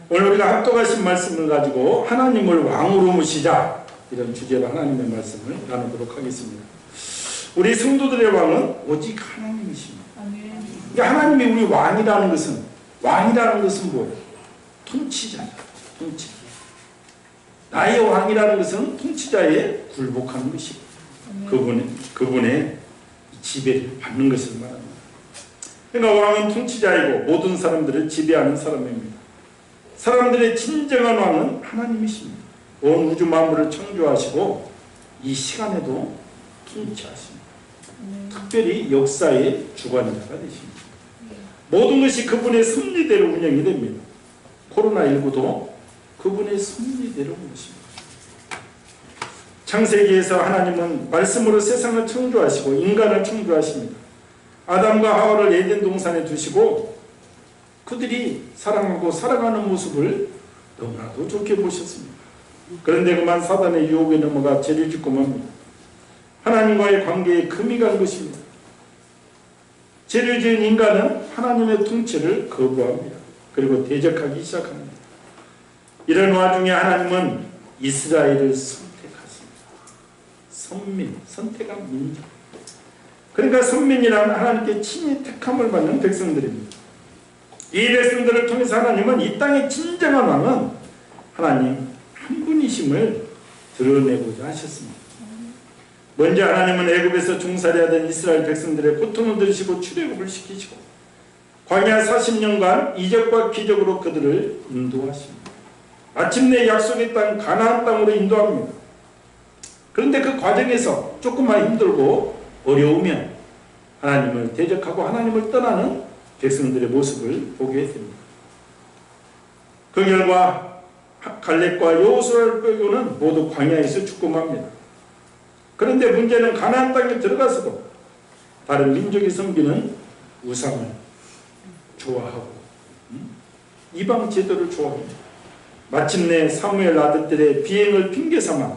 오늘 우리가 합독하신 말씀을 가지고 하나님을 왕으로 모시자, 이런 주제로 하나님의 말씀을 나누도록 하겠습니다. 우리 성도들의 왕은 오직 하나님이십니다. 그러니까 하나님이 우리 왕이라는 것은 뭐예요? 통치자입니다. 통치. 나의 왕이라는 것은 통치자에 굴복하는 것이고 그분의 지배를 받는 것을 말합니다. 그러니까 왕은 통치자이고 모든 사람들을 지배하는 사람입니다. 사람들의 진정한 왕은 하나님이십니다. 온 우주 만물을 창조하시고 이 시간에도 통치하십니다. 특별히 역사의 주관자가 되십니다. 모든 것이 그분의 섭리대로 운영이 됩니다. 코로나19도 그분의 섭리대로 오십니다. 창세기에서 하나님은 말씀으로 세상을 창조하시고 인간을 창조하십니다. 아담과 하와를 에덴 동산에 두시고 그들이 사랑하고 살아가는 모습을 너무나도 좋게 보셨습니다. 그런데 그만 사단의 유혹에 넘어가 죄를 짓고 맙니다. 하나님과의 관계에 금이 간 것입니다. 죄를 지은 인간은 하나님의 통치를 거부합니다. 그리고 대적하기 시작합니다. 이런 와중에 하나님은 이스라엘을 선택하십니다. 선민, 선택한 민족. 그러니까 선민이란 하나님께 친히 택함을 받는 백성들입니다. 이 백성들을 통해서 하나님은 이 땅의 진정한 왕은 하나님 한 분이심을 드러내고자 하셨습니다. 먼저 하나님은 애굽에서 종살이하던 이스라엘 백성들의 고통을 들으시고 출애굽을 시키시고 광야 40년간 이적과 기적으로 그들을 인도하십니다. 마침내 약속의 땅 가나안 땅으로 인도합니다. 그런데 그 과정에서 조금만 힘들고 어려우면 하나님을 대적하고 하나님을 떠나는 백성들의 모습을 보게 됩니다. 그 결과 갈렙과 여호수아를 빼고는 모두 광야에서 죽고 맙니다. 그런데 문제는 가나안 땅에 들어가서도 다른 민족이 섬기는 우상을 좋아하고 이방 제도를 좋아합니다. 마침내 사무엘 아들들의 비행을 핑계삼아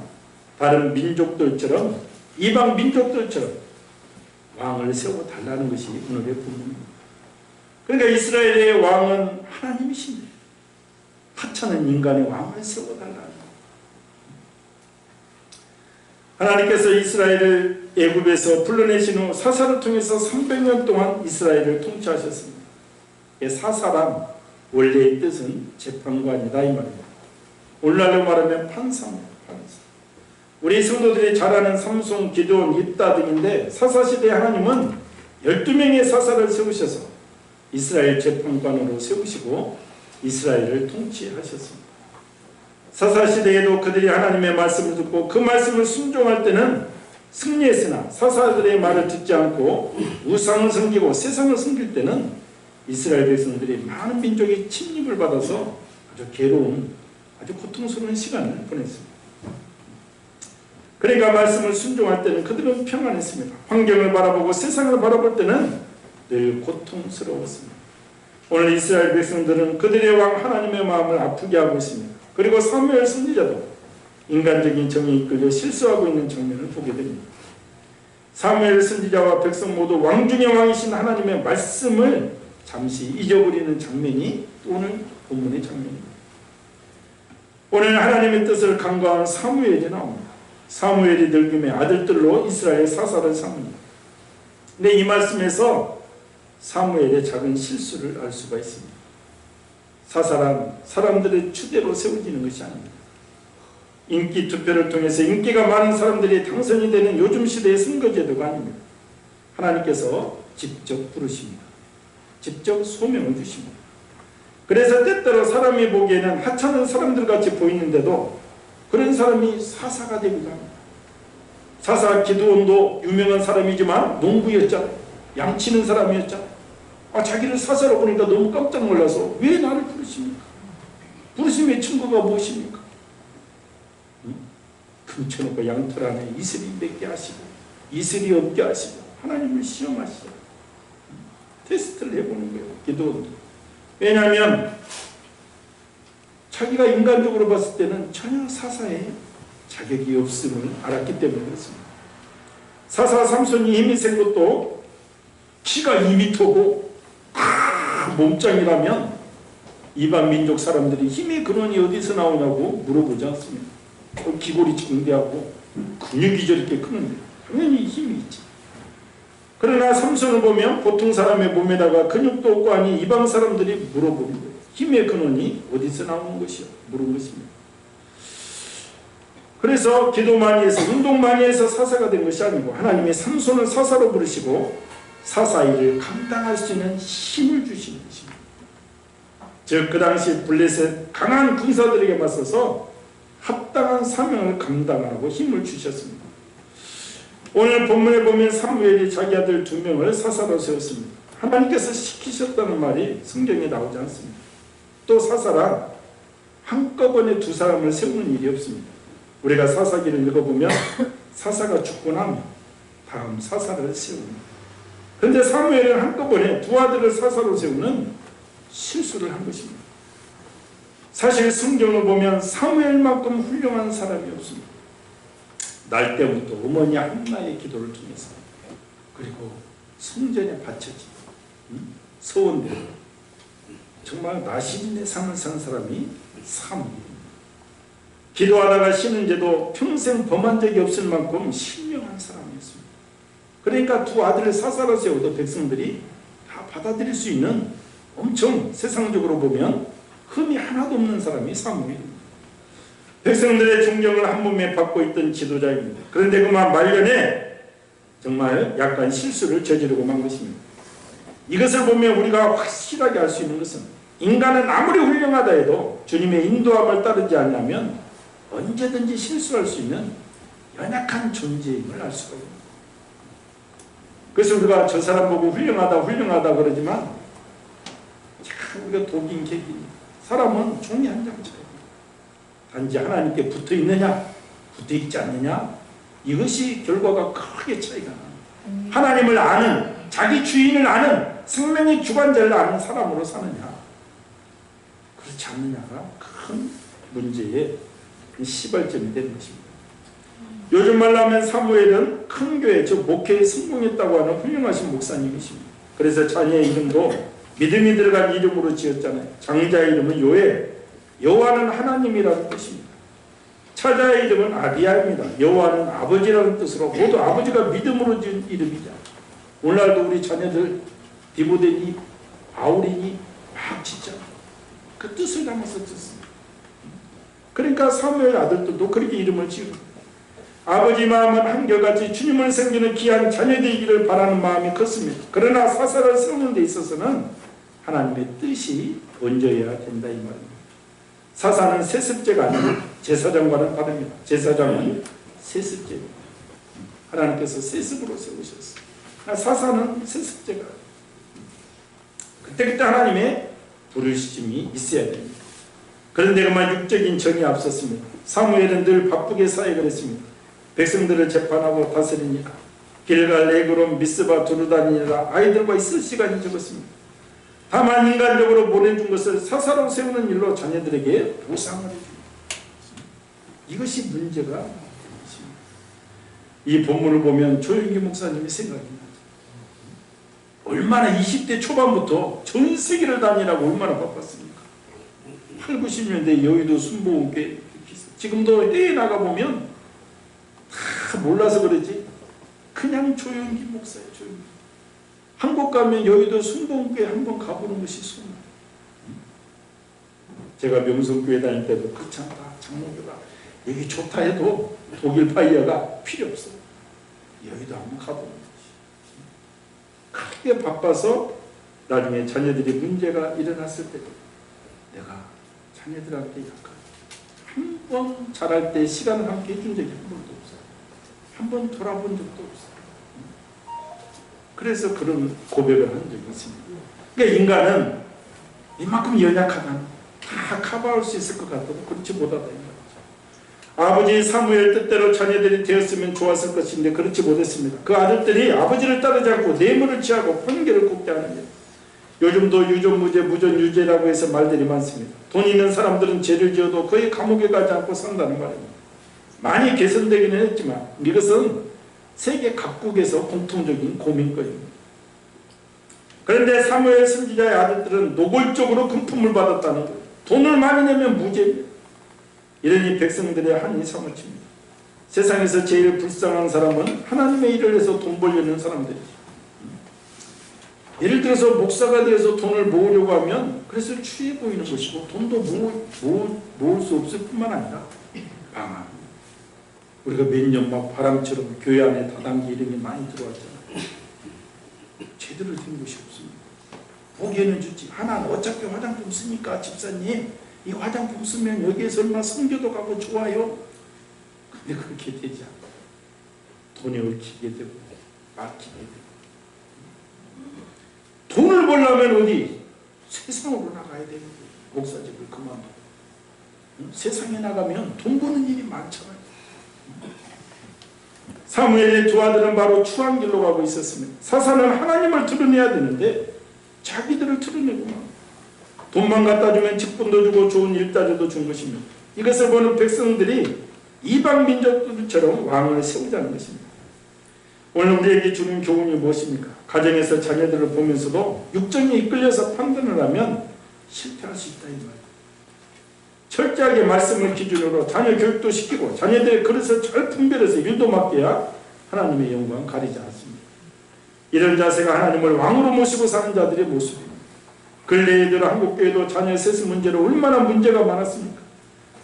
다른 민족들처럼 이방 민족들처럼 왕을 세워달라는 것이 오늘의 본문입니다. 그러니까 이스라엘의 왕은 하나님이십니다. 하찮은 인간의 왕을 세워달라는 하나님께서 이스라엘을 애굽에서 불러내신 후 사사를 통해서 300년 동안 이스라엘을 통치하셨습니다. 사사란 원래의 뜻은 재판관이다 이 말입니다. 오늘날로 말하면 판사입니다. 우리 성도들이 잘 아는 삼손, 기드온, 입다 등인데 사사시대에 하나님은 12명의 사사를 세우셔서 이스라엘 재판관으로 세우시고 이스라엘을 통치하셨습니다. 사사시대에도 그들이 하나님의 말씀을 듣고 그 말씀을 순종할 때는 승리했으나 사사들의 말을 듣지 않고 우상을 섬기고 세상을 섬길 때는 이스라엘 백성들이 많은 민족이 침입을 받아서 아주 괴로운 아주 고통스러운 시간을 보냈습니다. 그러니까 말씀을 순종할 때는 그들은 평안했습니다. 환경을 바라보고 세상을 바라볼 때는 늘 고통스러웠습니다. 오늘 이스라엘 백성들은 그들의 왕 하나님의 마음을 아프게 하고 있습니다. 그리고 사무엘 선지자도 인간적인 정에 이끌려 실수하고 있는 장면을 보게 됩니다. 사무엘 선지자와 백성 모두 왕 중의 왕이신 하나님의 말씀을 잠시 잊어버리는 장면이 오늘 본문의 장면입니다. 오늘 하나님의 뜻을 간과한 사무엘이 나옵니다. 사무엘이 늙음의 아들들로 이스라엘 사사를 삼습니다. 근데 이 말씀에서 사무엘의 작은 실수를 알 수가 있습니다. 사사란 사람들의 추대로 세워지는 것이 아닙니다. 인기 투표를 통해서 인기가 많은 사람들이 당선이 되는 요즘 시대의 선거제도가 아닙니다. 하나님께서 직접 부르십니다. 직접 소명을 주십니다. 그래서 때때로 사람이 보기에는 하찮은 사람들 같이 보이는데도 그런 사람이 사사가 되기도 합니다. 사사 기드온도 유명한 사람이지만 농부였잖아요. 양치는 사람이었잖아요. 자기를 사사로 보니까 너무 깜짝 놀라서 왜 나를 부르십니까? 부르심의 증거가 무엇입니까? 금쳐놓고 양털 안에 이슬이 맺게 하시고 이슬이 없게 하시고 하나님을 시험하시죠. 테스트를 해보는 거예요. 기도원도. 왜냐하면 자기가 인간적으로 봤을 때는 전혀 사사에 자격이 없음을 알았기 때문에 그렇습니다. 사사 삼손이 힘이 센 것도 키가 2m고 몸짱이라면 이방 민족 사람들이 힘의 근원이 어디서 나오냐고 물어보지 않습니다. 기골이 증대하고 근육이 저렇게 크는데 당연히 힘이 있지. 그러나 삼손을 보면 보통 사람의 몸에다가 근육도 없고 하니 이방 사람들이 물어보는 거예요. 힘의 근원이 어디서 나오는 것이요? 물은 것입니다. 그래서 기도 많이 해서 운동 많이 해서 사사가 된 것이 아니고 하나님이 삼손을 사사로 부르시고 사사 일을 감당할 수 있는 힘을 주시는 것입니다. 즉 그 당시 블레셋 강한 군사들에게 맞서서 합당한 사명을 감당하고 힘을 주셨습니다. 오늘 본문에 보면 사무엘이 자기 아들 2명을 사사로 세웠습니다. 하나님께서 시키셨다는 말이 성경에 나오지 않습니다. 또 사사란 한꺼번에 2사람을 세우는 일이 없습니다. 우리가 사사기를 읽어보면 사사가 죽고 나면 다음 사사를 세웁니다. 그런데 사무엘은 한꺼번에 2 아들을 사사로 세우는 실수를 한 것입니다. 사실 성경을 보면 사무엘만큼 훌륭한 사람이 없습니다. 날 때부터 어머니 한나의 기도를 통해서 그리고 성전에 바쳐진 서원대로 정말 나시린의 삶을 산 사람이 사무엘입니다. 기도하다가 쉬는데도 평생 범한 적이 없을 만큼 신령한 사람이었습니다. 그러니까 2 아들을 사사로 세워도 백성들이 다 받아들일 수 있는 엄청 세상적으로 보면 흠이 하나도 없는 사람이 사무엘입니다. 백성들의 존경을 한 몸에 받고 있던 지도자입니다. 그런데 그만 말년에 정말 약간 실수를 저지르고 만 것입니다. 이것을 보면 우리가 확실하게 알 수 있는 것은 인간은 아무리 훌륭하다 해도 주님의 인도함을 따르지 않으면 언제든지 실수할 수 있는 연약한 존재임을 알 수가 있습니다. 그래서 우리가 저 사람 보고 훌륭하다 그러지만 참 우리가 독인 객인 사람은 종이 한 장 차이. 단지 하나님께 붙어 있느냐 붙어 있지 않느냐 이것이 결과가 크게 차이가 나요. 하나님을 아는 자기 주인을 아는 생명의 주관자를 아는 사람으로 사느냐 그렇지 않느냐가 큰 문제의 시발점이 되는 것입니다. 요즘 말로 하면 사무엘은 큰 교회 즉 목회에 성공했다고 하는 훌륭하신 목사님이십니다. 그래서 자녀의 이름도 믿음이 들어간 이름으로 지었잖아요. 장자의 이름은 요엘, 여호와는 하나님이라는 뜻입니다. 차자의 이름은 아비야입니다. 여호와는 아버지라는 뜻으로 모두 아버지가 믿음으로 지은 이름이죠. 오늘날도 우리 자녀들 디보데니, 아우리니 막 짓잖아요. 그 뜻을 담아서 짓습니다. 그러니까 사무엘 아들들도 그렇게 이름을 지은 아버지 마음은 한결같이 주님을 섬기는 귀한 자녀되기를 바라는 마음이 컸습니다. 그러나 사사를 세우는 데 있어서는 하나님의 뜻이 먼저여야 된다 이 말입니다. 사사는 세습제가 아니고 제사장과는 다릅니다. 제사장은 세습제입니다. 하나님께서 세습으로 세우셨어요. 사사는 세습제가 그때 하나님의 부르심이 있어야 됩니다. 그런데 그만 육적인 정이 앞섰습니다. 사무엘은 늘 바쁘게 사역을 했습니다. 백성들을 재판하고 다스리니까 길갈 에그론 미스바 두루다니라 아이들과 있을 시간이 적었습니다. 다만 인간적으로 보내준 것을 사사로 세우는 일로 자녀들에게 보상을 해줍니다. 이것이 문제가 있습니다. 이 본문을 보면 조영기 목사님이 생각이 나죠. 얼마나 20대 초반부터 전 세계를 다니라고 얼마나 바빴습니까? 8, 90년대 여의도 순복음교회 지금도 해외 나가보면 다 몰라서 그러지 그냥 조영기 목사예요. 조영기. 한국 가면 여의도 순복음교회 한번 가보는 것이 소망. 제가 명성교회 다닐 때도 그렇지 않다. 장로교가 여기 좋다 해도 독일 파이어가 필요 없어. 여의도 한번 가보는 것이. 크게 바빠서 나중에 자녀들이 문제가 일어났을 때 내가 자녀들한테 약간 한 번 자랄 때 시간을 함께 해준 적이 한 번도 없어요. 한 번 돌아본 적도 없어요. 그래서 그런 고백을 한 적이 있습니다. 그러니까 인간은 이만큼 연약하다 다 커버할 수 있을 것 같아도 그렇지 못하다. 아버지 사무엘 뜻대로 자녀들이 되었으면 좋았을 것인데 그렇지 못했습니다. 그 아들들이 아버지를 따르지 않고 뇌물을 취하고 판결을 굽게 하는 일. 요즘도 유전무죄, 무전유죄라고 해서 말들이 많습니다. 돈 있는 사람들은 죄를 지어도 거의 감옥에 가지 않고 산다는 말입니다. 많이 개선되기는 했지만 이것은 세계 각국에서 공통적인 고민거리입니다. 그런데 사무엘 선지자의 아들들은 노골적으로 금품을 받았다는 거예요. 돈을 많이 내면 무죄입니다. 이러니 백성들의 한이 사무칩니다. 세상에서 제일 불쌍한 사람은 하나님의 일을 해서 돈 벌려는 사람들이죠. 예를 들어서 목사가 되어서 돈을 모으려고 하면 그래서 추해 보이는 것이고, 돈도 모을 수 없을 뿐만 아니라 망합니다. 우리가 몇 년 막 바람처럼 교회 안에 다단계 이런 게 많이 들어왔잖아요. 제대로 된 것이 없습니다. 보기에는 좋지. 하나는 어차피 화장품 쓰니까 집사님 이 화장품 쓰면 여기에서 얼마 성교도 가고 좋아요. 근데 그렇게 되지 않아요. 돈에 얽히게 되고 막히게 되고. 돈을 벌려면 어디? 세상으로 나가야 되는 거예요. 목사직을 그만두고. 세상에 나가면 돈 버는 일이 많잖아요. 사무엘의 두 아들은 바로 추한 길로 가고 있었습니다. 사사는 하나님을 드러내야 되는데 자기들을 드러내구만. 돈만 갖다 주면 직분도 주고 좋은 일자리도 준 것입니다. 이것을 보는 백성들이 이방 민족들처럼 왕을 세우자는 것입니다. 오늘 우리에게 주는 교훈이 무엇입니까? 가정에서 자녀들을 보면서도 육정에 이끌려서 판단을 하면 실패할 수 있다 이 말이에요. 철저하게 말씀을 기준으로 자녀 교육도 시키고 자녀들의 그릇을 잘 분별해서 일도 맡겨야 하나님의 영광 가리지 않습니다. 이런 자세가 하나님을 왕으로 모시고 사는 자들의 모습입니다. 근래에 들어 한국교회도 자녀 세습 문제로 얼마나 문제가 많았습니까?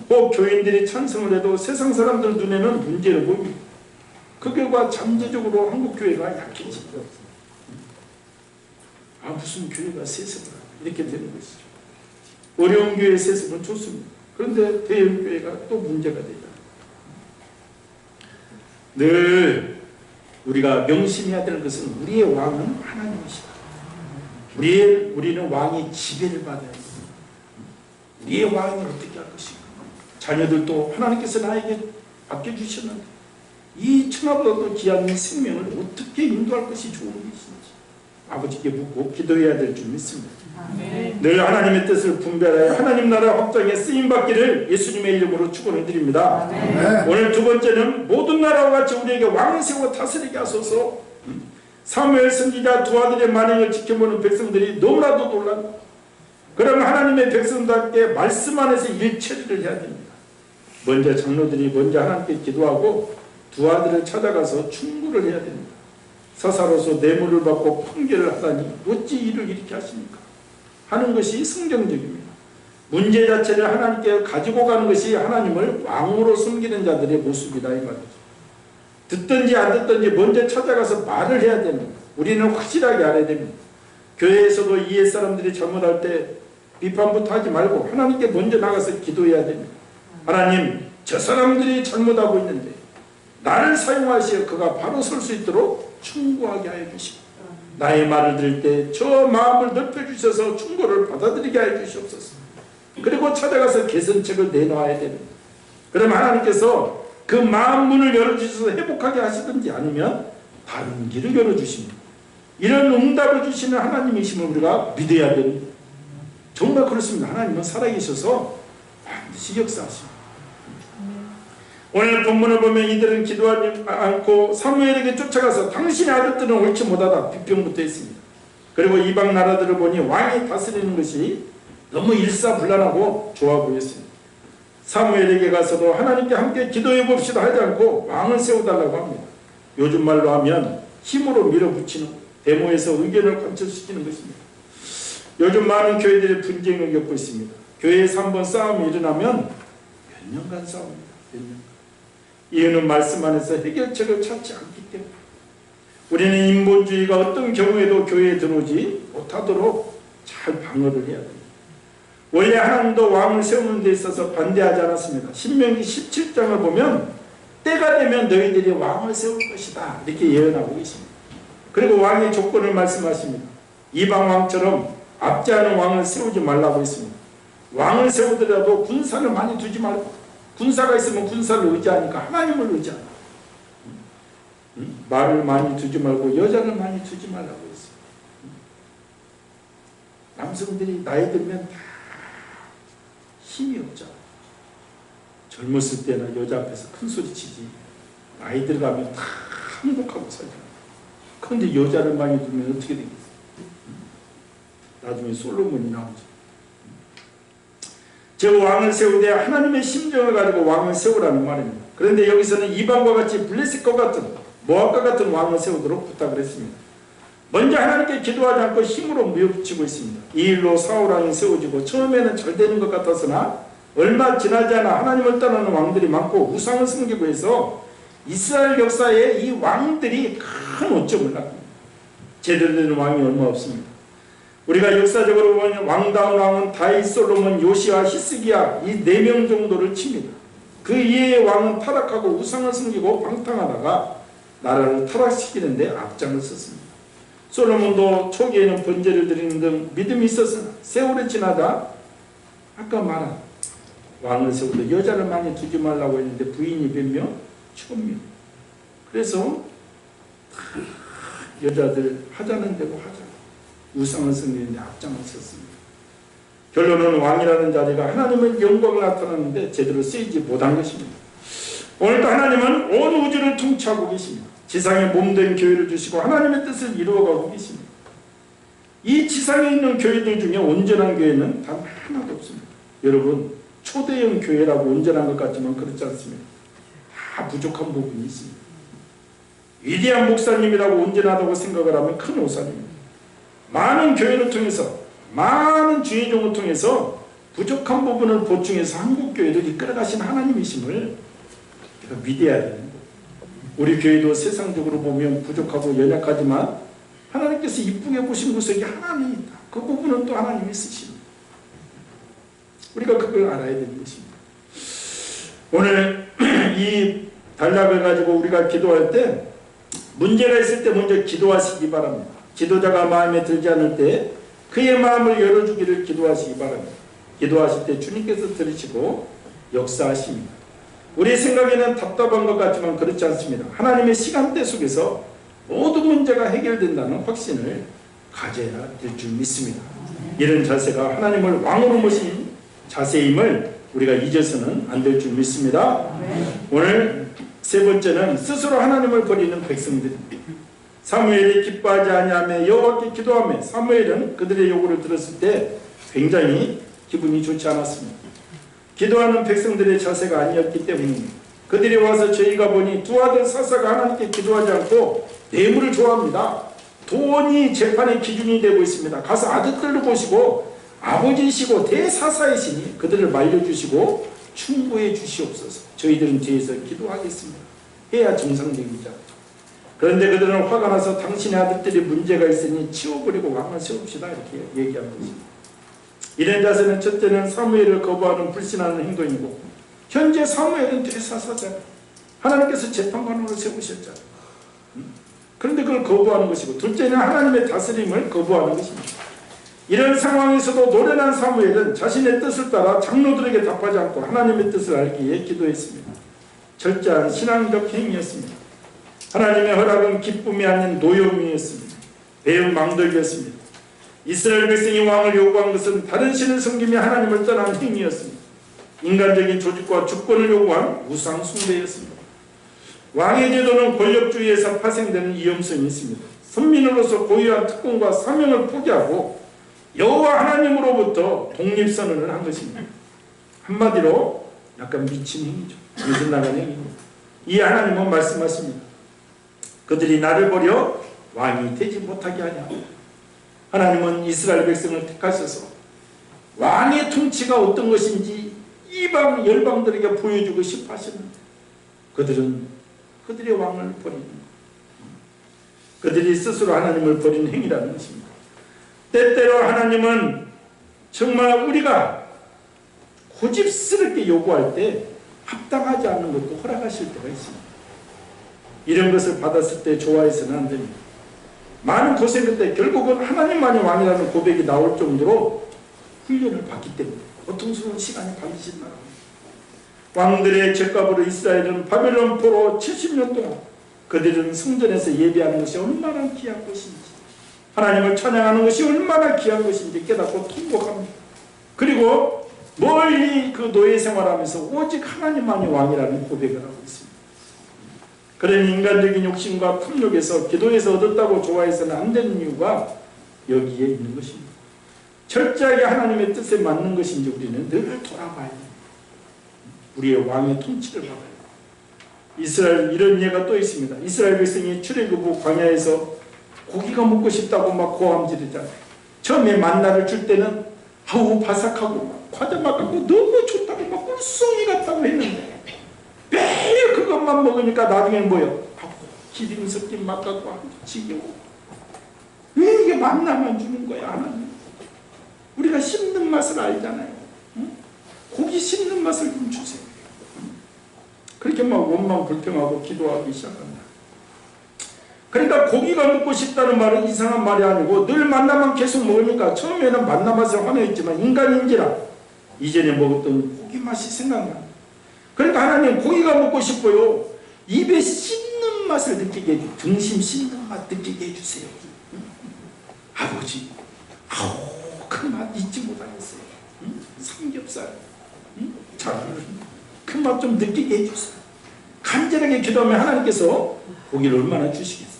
꼭 교인들이 찬성을 해도 세상 사람들 눈에는 문제로 보입니다. 그 결과 잠재적으로 한국교회가 약해집니다. 무슨 교회가 세습을 하고 이렇게 되는 것이죠. 어려운 교회 세습은 좋습니다. 그런데 대형 교회가 또 문제가 되죠. 늘 우리가 명심해야 되는 것은 우리의 왕은 하나님이시다. 우리는 왕의 지배를 받아야 합니다. 우리의 왕을 어떻게 할 것인가. 자녀들도 하나님께서 나에게 맡겨주셨는데 이 천하보다도 귀한 생명을 어떻게 인도할 것이 좋은 것인지 아버지께 묻고 기도해야 될 줄 믿습니다. 늘 하나님의 뜻을 분별하여 하나님 나라 확장에 쓰임받기를 예수님의 이름으로 축원을 드립니다. 오늘 두 번째는 모든 나라와 같이 우리에게 왕을 세워 다스리게 하소서. 사무엘 선지자 두 아들의 만행을 지켜보는 백성들이 너무나도 놀랍니다. 그러면 하나님의 백성답게 말씀 안에서 일처리를 해야 됩니다. 먼저 장로들이 먼저 하나님께 기도하고 두 아들을 찾아가서 충고를 해야 됩니다. 사사로서 뇌물을 받고 판결을 하다니 어찌 일을 이렇게 하십니까? 하는 것이 성경적입니다. 문제 자체를 하나님께 가지고 가는 것이 하나님을 왕으로 섬기는 자들의 모습이다 이 말이죠. 듣든지 안 듣든지 먼저 찾아가서 말을 해야 됩니다. 우리는 확실하게 알아야 됩니다. 교회에서도 이웃 사람들이 잘못할 때 비판부터 하지 말고 하나님께 먼저 나가서 기도해야 됩니다. 하나님, 저 사람들이 잘못하고 있는데 나를 사용하시어 그가 바로 설 수 있도록 충고하게 하여 주시고 나의 말을 들을 때 저 마음을 넓혀주셔서 충고를 받아들이게 하여 주시옵소서. 그리고 찾아가서 개선책을 내놓아야 됩니다. 그럼 하나님께서 그 마음 문을 열어주셔서 회복하게 하시든지 아니면 다른 길을 열어주십니다. 이런 응답을 주시는 하나님이심을 우리가 믿어야 됩니다. 정말 그렇습니다. 하나님은 살아계셔서 반드시 역사하십니다. 오늘 본문을 보면 이들은 기도하지 않고 사무엘에게 쫓아가서 당신의 아들들은 옳지 못하다 비평부터 했습니다. 그리고 이방 나라들을 보니 왕이 다스리는 것이 너무 일사불란하고 좋아 보였습니다. 사무엘에게 가서도 하나님께 함께 기도해 봅시다 하지 않고 왕을 세워달라고 합니다. 요즘 말로 하면 힘으로 밀어붙이는 데모에서 의견을 관철시키는 것입니다. 요즘 많은 교회들이 분쟁을 겪고 있습니다. 교회에서 한번 싸움이 일어나면 몇 년간 싸웁니다. 몇 년간. 이유는 말씀 안에서 해결책을 찾지 않기 때문에. 우리는 인본주의가 어떤 경우에도 교회에 들어오지 못하도록 잘 방어를 해야 됩니다. 원래 하나님도 왕을 세우는 데 있어서 반대하지 않았습니까? 신명기 17장을 보면 때가 되면 너희들이 왕을 세울 것이다 이렇게 예언하고 계십니다. 그리고 왕의 조건을 말씀하십니다. 이방 왕처럼 압제하는 왕을 세우지 말라고 했습니다. 왕을 세우더라도 군사를 많이 두지 말고, 군사가 있으면 군사를 의지하니까 하나님을 의지하라. 말을 많이 두지 말고 여자를 많이 두지 말라고 했어요. 남성들이 나이 들면 다 힘이 없죠. 젊었을 때나 여자 앞에서 큰 소리 치지 나이 들어가면 다 행복하고 살잖아요. 그런데 여자를 많이 두면 어떻게 되겠어요? 나중에 솔로몬이 나오죠. 저 왕을 세우되 하나님의 심정을 가지고 왕을 세우라는 말입니다. 그런데 여기서는 이방과 같이 블레셋과 같은 모압과 같은 왕을 세우도록 부탁을 했습니다. 먼저 하나님께 기도하지 않고 힘으로 밀어붙이고 있습니다. 이 일로 사울 왕이 세워지고 처음에는 잘 되는 것 같았으나 얼마 지나지 않아 하나님을 떠나는 왕들이 많고 우상을 섬기고 해서 이스라엘 역사에 이 왕들이 큰 오점을 낳습니다. 제대로 된 왕이 얼마 없습니다. 우리가 역사적으로 보면 왕다운 왕은 다윗, 솔로몬, 요시아, 히스기야 이 4명 정도를 칩니다. 그 이외의 왕은 타락하고 우상을 섬기고 방탕하다가 나라를 타락시키는데 앞장을 섰습니다. 솔로몬도 초기에는 번제를 드리는 등 믿음이 있었으나 세월이 지나다 아까 말한 왕을 세우고 여자를 많이 두지 말라고 했는데 부인이 몇 명? 1000명. 그래서 여자들 하자는 대로 하자. 우상을 섬기는데 앞장을 섰습니다. 결론은 왕이라는 자리가 하나님의 영광을 나타나는데 제대로 쓰이지 못한 것입니다. 오늘도 하나님은 온 우주를 통치하고 계십니다. 지상에 몸된 교회를 주시고 하나님의 뜻을 이루어가고 계십니다. 이 지상에 있는 교회들 중에 온전한 교회는 단 하나도 없습니다. 여러분, 초대형 교회라고 온전한 것 같지만 그렇지 않습니다. 다 부족한 부분이 있습니다. 위대한 목사님이라고 온전하다고 생각을 하면 큰 오산입니다. 많은 교회를 통해서 많은 주의종을 통해서 부족한 부분을 보충해서 한국교회를 이끌어가신 하나님이심을 우리가 믿어야 되는 거예요. 우리 교회도 세상적으로 보면 부족하고 연약하지만 하나님께서 이쁘게 보신 구석이 하나님이 있다. 그 부분은 또 하나님이 쓰십니다. 우리가 그걸 알아야 되는 것입니다. 오늘 이 단락을 가지고 우리가 기도할 때 문제가 있을 때 먼저 기도하시기 바랍니다. 기도자가 마음에 들지 않을 때 그의 마음을 열어주기를 기도하시기 바랍니다. 기도하실 때 주님께서 들으시고 역사하십니다. 우리 생각에는 답답한 것 같지만 그렇지 않습니다. 하나님의 시간대 속에서 모든 문제가 해결된다는 확신을 가져야 될 줄 믿습니다. 이런 자세가 하나님을 왕으로 모신 자세임을 우리가 잊어서는 안 될 줄 믿습니다. 오늘 세 번째는 스스로 하나님을 버리는 백성들입니다. 사무엘이 기뻐하지 아니하며 여호와께 기도하며 사무엘은 그들의 요구를 들었을 때 굉장히 기분이 좋지 않았습니다. 기도하는 백성들의 자세가 아니었기 때문입니다. 그들이 와서 저희가 보니 두 아들 사사가 하나님께 기도하지 않고 뇌물을 좋아합니다. 돈이 재판의 기준이 되고 있습니다. 가서 아들들로 보시고 아버지이시고 대사사이시니 그들을 말려주시고 충고해 주시옵소서. 저희들은 뒤에서 기도하겠습니다. 해야 정상적이죠. 그런데 그들은 화가 나서 당신의 아들들이 문제가 있으니 치워버리고 왕을 세웁시다 이렇게 얘기한 것입니다. 이런 자세는 첫째는 사무엘을 거부하는 불신하는 행동이고 현재 사무엘은 대사사잖아요. 하나님께서 재판관으로 세우셨잖아요. 그런데 그걸 거부하는 것이고 둘째는 하나님의 다스림을 거부하는 것입니다. 이런 상황에서도 노련한 사무엘은 자신의 뜻을 따라 장로들에게 답하지 않고 하나님의 뜻을 알기 위해 기도했습니다. 철저한 신앙적 행위였습니다. 하나님의 허락은 기쁨이 아닌 노여움이었습니다. 배은 망덕이었습니다. 이스라엘 백성이 왕을 요구한 것은 다른 신을 섬기며 하나님을 떠난 행위였습니다. 인간적인 조직과 주권을 요구한 우상 숭배였습니다. 왕의 제도는 권력주의에서 파생되는 위험성이 있습니다. 선민으로서 고유한 특권과 사명을 포기하고 여호와 하나님으로부터 독립선언을 한 것입니다. 한마디로 약간 미친 행위죠. 미친 나간 행위입니다. 이 하나님은 말씀하십니다. 그들이 나를 버려 왕이 되지 못하게 하냐. 하나님은 이스라엘 백성을 택하셔서 왕의 통치가 어떤 것인지 이방 열방들에게 보여주고 싶어 하셨는데 그들은 그들의 왕을 버리는 것. 그들이 스스로 하나님을 버리는 행위라는 것입니다. 때때로 하나님은 정말 우리가 고집스럽게 요구할 때 합당하지 않는 것도 허락하실 때가 있습니다. 이런 것을 받았을 때 좋아해서는 안 됩니다. 많은 고생 끝에 결국은 하나님만이 왕이라는 고백이 나올 정도로 훈련을 받기 때문에 고통스러운 시간이 걸리신다. 왕들의 죄값으로 이스라엘은 바벨론 포로 70년 동안 그들은 성전에서 예배하는 것이 얼마나 귀한 것인지 하나님을 찬양하는 것이 얼마나 귀한 것인지 깨닫고 통곡합니다. 그리고 멀리 그 노예 생활하면서 오직 하나님만이 왕이라는 고백을 하고 있습니다. 그런 인간적인 욕심과 탐욕에서 기도에서 얻었다고 좋아해서는 안 되는 이유가 여기에 있는 것입니다. 철저하게 하나님의 뜻에 맞는 것인지 우리는 늘 돌아봐야 돼요. 우리의 왕의 통치를 받아야 돼요. 이스라엘 이런 예가 또 있습니다. 이스라엘 백성이 출애굽 후 광야에서 고기가 먹고 싶다고 막 고함지르잖아요. 처음에 만나를 줄 때는 아우 바삭하고 막 과자 막 갖고 너무 좋다고 막 꿀송이 같다고 했는데 매일 그것만 먹으니까 나중에는 뭐요? 기름 섞인 맛 갖고 지겨워. 왜 이게 만나만 주는 거야 하나님? 우리가 씹는 맛을 알잖아요. 응? 고기 씹는 맛을 좀 주세요. 그렇게 막 원망 불평하고 기도하기 시작한다. 그러니까 고기가 먹고 싶다는 말은 이상한 말이 아니고 늘 만나만 계속 먹으니까 처음에는 만나 맛에 환호했지만 인간인지라 이전에 먹었던 고기 맛이 생각나. 그러니까 하나님 고기가 먹고 싶어요. 입에 씹는 맛을 느끼게 해주세요. 등심 씹는 맛 느끼게 해주세요. 아버지, 아우 그 맛 잊지 못하겠어요. 삼겹살, 그 맛 좀 느끼게 해주세요. 간절하게 기도하면 하나님께서 고기를 얼마나 주시겠어요.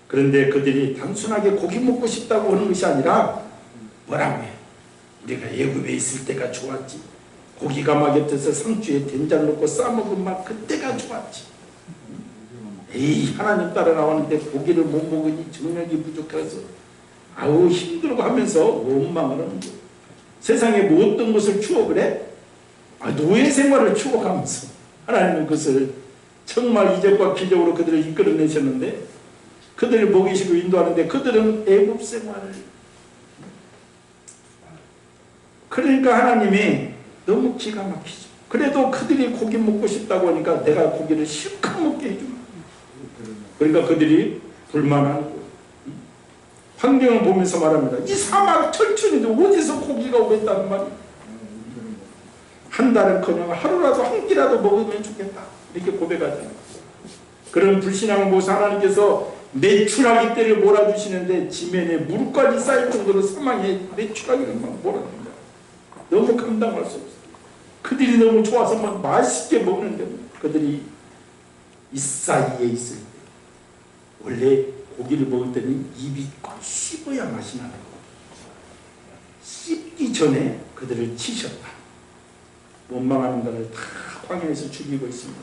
그런데 그들이 단순하게 고기 먹고 싶다고 하는 것이 아니라 뭐라고 해? 우리가 애굽에 있을 때가 좋았지. 고기가 막 곁에서 상추에 된장 넣고 싸먹은 맛 그때가 좋았지. 에이 하나님 따라 나왔는데 고기를 못 먹으니 정력이 부족해서 아우 힘들고 하면서 원망을 하는 거예요. 세상에 뭐 어떤 것을 추억을 해? 노예 생활을 추억하면서 하나님은 그것을 정말 이적과 기적으로 그들을 이끌어내셨는데 그들을 먹이시고 인도하는데 그들은 애굽 생활을 그러니까 하나님이 너무 기가 막히죠. 그래도 그들이 고기 먹고 싶다고 하니까 내가 고기를 실컷 먹게 해주마. 그러니까 그들이 불만하고 환경을 보면서 말합니다. 이 사막 철쭉인데 어디서 고기가 오겠다는 말이야. 한 달은커녕 하루라도 한 끼라도 먹으면 좋겠다. 이렇게 고백하잖아요. 그런 불신앙을 보서 하나님께서 메추라기 떼를 몰아주시는데 지면에 물까지 쌓일 정도로 사망에 메추라기를 막 몰아줍니다. 너무 감당할 수 없어요. 그들이 너무 좋아서 막 맛있게 먹는데 그들이 이 사이에 있을 때 원래 고기를 먹을 때는 입이 꼭 씹어야 맛이 나는 거예요. 씹기 전에 그들을 치셨다. 원망하는 자를 다 광야에서 죽이고 있습니다.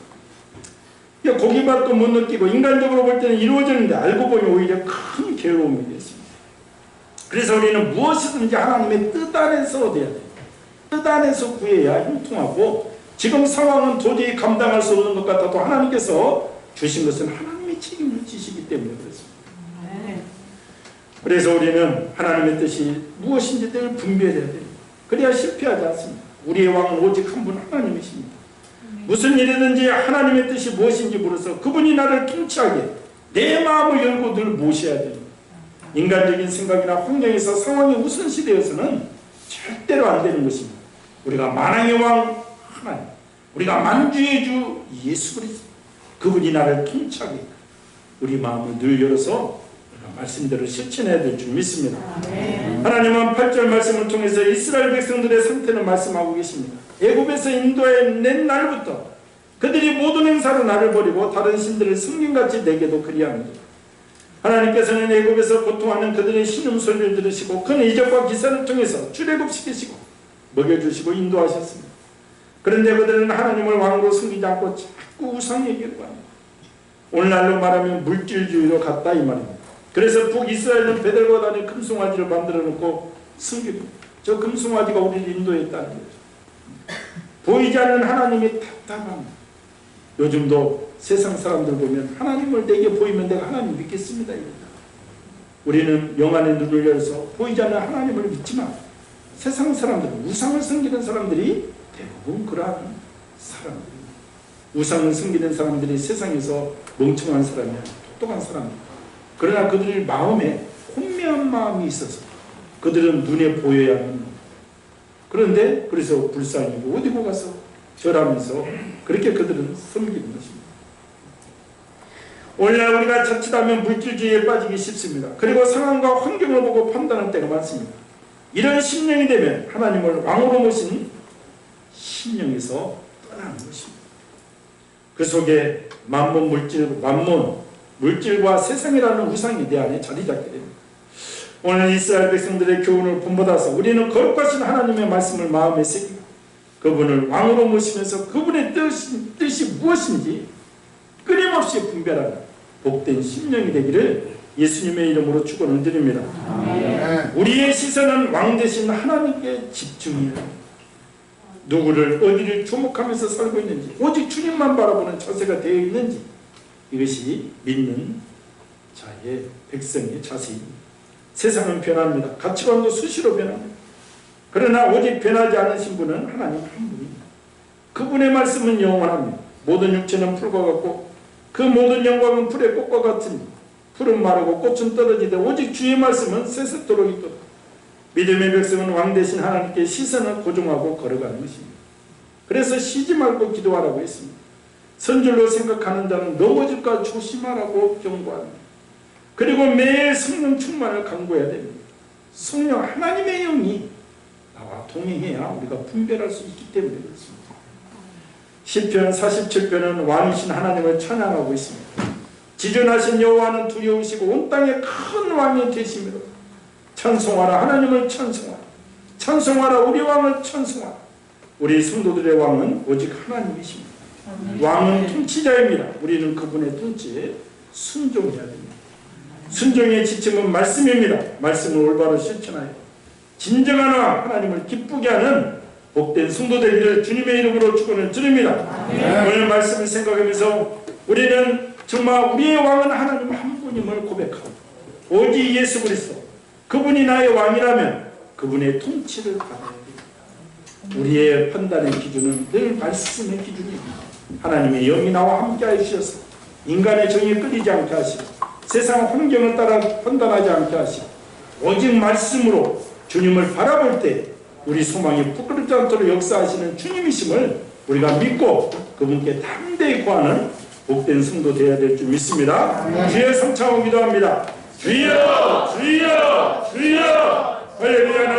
고기 맛도 못 느끼고 인간적으로 볼 때는 이루어졌는데 알고 보니 오히려 큰 괴로움이 됐습니다. 그래서 우리는 무엇이든지 하나님의 뜻 안에서 얻어야 돼요. 뜻 안에서 구해야 형통하고 지금 상황은 도저히 감당할 수 없는 것 같아도 하나님께서 주신 것은 하나님의 책임을 지시기 때문에 그렇습니다. 그래서 우리는 하나님의 뜻이 무엇인지 늘 분별해야 됩니다. 그래야 실패하지 않습니다. 우리의 왕은 오직 한 분 하나님이십니다. 무슨 일이든지 하나님의 뜻이 무엇인지 물어서 그분이 나를 통치하게 내 마음을 열고 늘 모셔야 됩니다. 인간적인 생각이나 환경에서 상황이 우선시되어서는 절대로 안 되는 것입니다. 우리가 만왕의 왕 하나님, 우리가 만주의 주 예수 그리스도, 그분이 나를 통치하게 우리 마음을 늘 열어서 말씀대로 실천해야 될 줄 믿습니다. 하나님은 8절 말씀을 통해서 이스라엘 백성들의 상태를 말씀하고 계십니다. 애굽에서 인도해낸 날부터 그들이 모든 행사로 나를 버리고 다른 신들을 승김같이 내게도 그리하는데 하나님께서는 애굽에서 고통하는 그들의 신음소리를 들으시고 큰 이적과 기사를 통해서 출애굽시키시고 먹여주시고 인도하셨습니다. 그런데 그들은 하나님을 왕으로 섬기지 않고 자꾸 우상 얘기를 합니다. 오늘날로 말하면 물질주의로 갔다 이 말입니다. 그래서 북이스라엘은 베델과 단에 금송아지를 만들어 놓고 섬기고 저 금송아지가 우리를 인도했다는 거죠. 보이지 않는 하나님이 답답합니다. 요즘도 세상 사람들 보면 하나님을 내게 보이면 내가 하나님 믿겠습니다. 우리는 영안의 눈을 열어서 보이지 않는 하나님을 믿지만 세상 사람들은 우상을 섬기는 사람들이 대부분 그러한 사람들입니다. 우상을 섬기는 사람들이 세상에서 멍청한 사람이 아니라 똑똑한 사람입니다. 그러나 그들 마음에 혼미한 마음이 있어서 그들은 눈에 보여야 하는 그런데 그래서 불쌍히고 어디고 가서 절하면서 그렇게 그들은 섬기는 것입니다. 오늘날 우리가 자칫하면 물질주의에 빠지기 쉽습니다. 그리고 상황과 환경을 보고 판단할 때가 많습니다. 이런 심령이 되면 하나님을 왕으로 모신 심령에서 떠나는 것입니다. 그 속에 만문, 물질과 세상이라는 우상이 내 안에 자리 잡게 됩니다. 오늘 이스라엘 백성들의 교훈을 본받아서 우리는 거룩하신 하나님의 말씀을 마음에 새기고 그분을 왕으로 모시면서 그분의 뜻이 무엇인지 끊임없이 분별하는 복된 심령이 되기를 예수님의 이름으로 축원을 드립니다. 우리의 시선은 왕 되신 하나님께 집중해야 합니다. 누구를 어디를 주목하면서 살고 있는지 오직 주님만 바라보는 자세가 되어 있는지 이것이 믿는 자의 백성의 자세입니다. 세상은 변합니다. 가치관도 수시로 변합니다. 그러나 오직 변하지 않으신 분은 하나님 한 분입니다. 그분의 말씀은 영원합니다. 모든 육체는 풀과 같고 그 모든 영광은 풀의 꽃과 같으니 풀은 마르고 꽃은 떨어지되 오직 주의 말씀은 세세토록 있도다. 믿음의 백성은 왕 대신 하나님께 시선을 고정하고 걸어가는 것입니다. 그래서 쉬지 말고 기도하라고 했습니다. 선줄로 생각하는 자는 넘어질까 조심하라고 경고합니다. 그리고 매일 성령 충만을 강구해야 됩니다. 성령 하나님의 영이 나와 동행해야 우리가 분별할 수 있기 때문에 그렇습니다. 시편 47편은 왕이신 하나님을 찬양하고 있습니다. 지존하신 여호와는 두려우시고 온 땅에 큰 왕이 되시므로 찬송하라 하나님을 찬송하라 찬송하라 우리 왕을 찬송하라. 우리 성도들의 왕은 오직 하나님이십니다. 왕은 통치자입니다. 우리는 그분의 통치에 순종해야 됩니다. 순종의 지침은 말씀입니다. 말씀을 올바로 실천하여 진정한 왕 하나님을 기쁘게 하는 복된 성도 되기를 주님의 이름으로 축원을 드립니다. 오늘 말씀을 생각하면서 우리는 정말 우리의 왕은 하나님 한 분임을 고백하고 오직 예수 그리스도 그분이 나의 왕이라면 그분의 통치를 받아야 됩니다. 우리의 판단의 기준은 늘 말씀의 기준입니다. 하나님의 영이 나와 함께 하시어서 인간의 정에 끌리지 않게 하시고 세상 환경을 따라 판단하지 않게 하시고 오직 말씀으로 주님을 바라볼 때 우리 소망이 부끄럽지 않도록 역사하시는 주님이심을 우리가 믿고 그분께 담대히 구하는 복된 성도 되어야 될 줄 믿습니다. 주여 성창하고 기도합니다. 주여 주여 주여 할렐루야.